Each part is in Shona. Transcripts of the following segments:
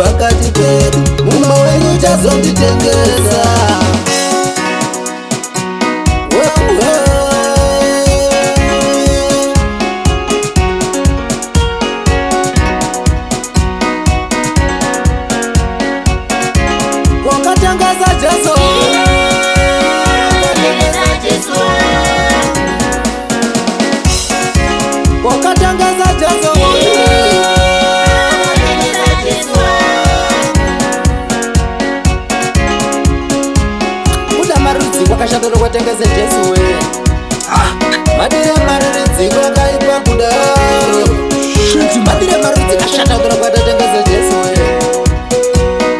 pakati pedu, mumwe wenyu chazonditengesa. Wakatangaza Jesu, wakatangaza Jesu, kuda marudzi wakashatoro kwatengeze Jesu we. Madire marudzi wakaipa kudaro, madire marudzi kashatoro kwatengeze Jesu we.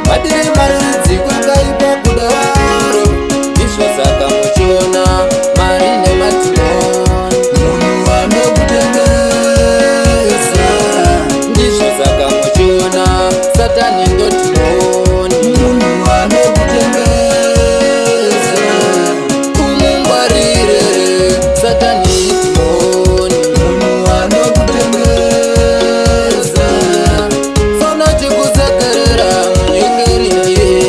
Madire marudzi wakaipa kudaro, ndizvo saka muchiona marine matimoni, munhu anokutengesa. Ndizvo saka muchiona Satani ndotimoni, munhu anokutengesa. Umungwarire Satani itimoni, munhu anokutengesa. Sona chikusekerera munyengeri ndiye,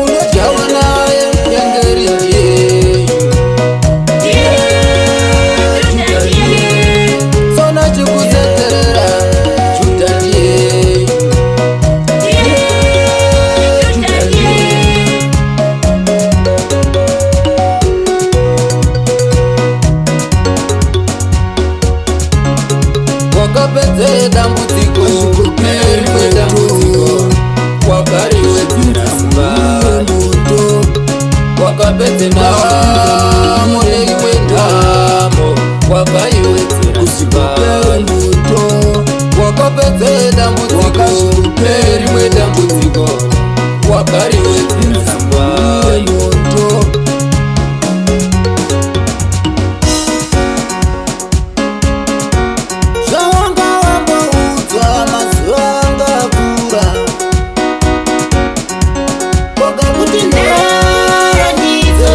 unodyawa naye munyengeri ndiye. Sona chikusekerera Juda ndiye. Wakapedze dambudziko, rimwe dambudziko, wakariwe dziramba. Wakapedze ndamo neimwe ndamo, wakaiwe dziramba. Wakapedze dambudziko, rimwe dambudziko, wakariwe dziramba. Zvawanga wamboudzwa mazuva angakura, wakakuti ndaro ndidzo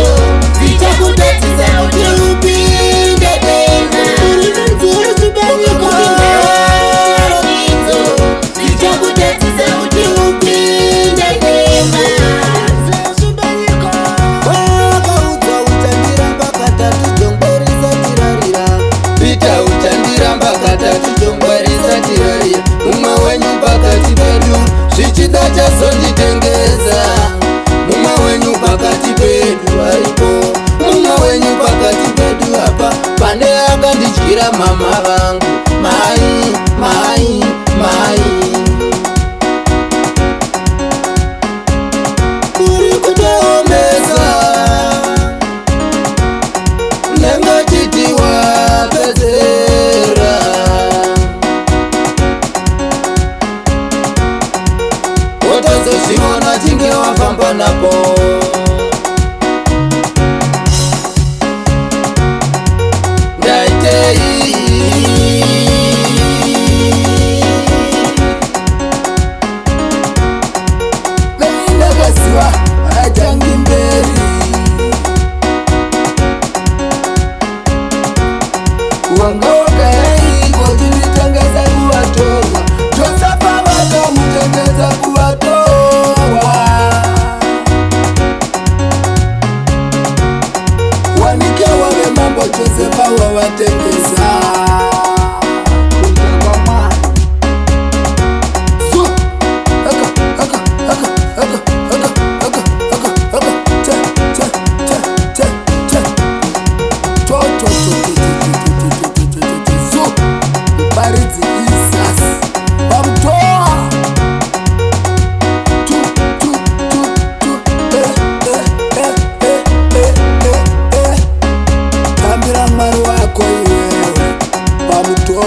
dzichakutadzisa kuti upinde denga. Wakakuti ndaro ndidzo dzichakutadzisa kuti upinde denga. Wakaudzwa uchandiramba katatu jongwe risati rarira, Pita uchandiramba katatu jongwe risati rarira. Mumwe wenyu pakati pedu zvichida chazonditengesa, mumwe wenyu pakati pedu aripo, mumwe wenyu pakati pedu apa pane akandidyira mama vangu. Mai, mai, mai, uri kutoomesa, unenge chiti wapedzera. Wotozozviona chinge wafamba napo. Ndaitei ndakasiwa hatangi mberi, wanga wakayaiko tiritangaza kuvatorwa, Josefa vakamutengesa kuvatorwa. Wanikewa vemambo Josefa wavatengesa. Tambira Mwari wako iwewe pamuto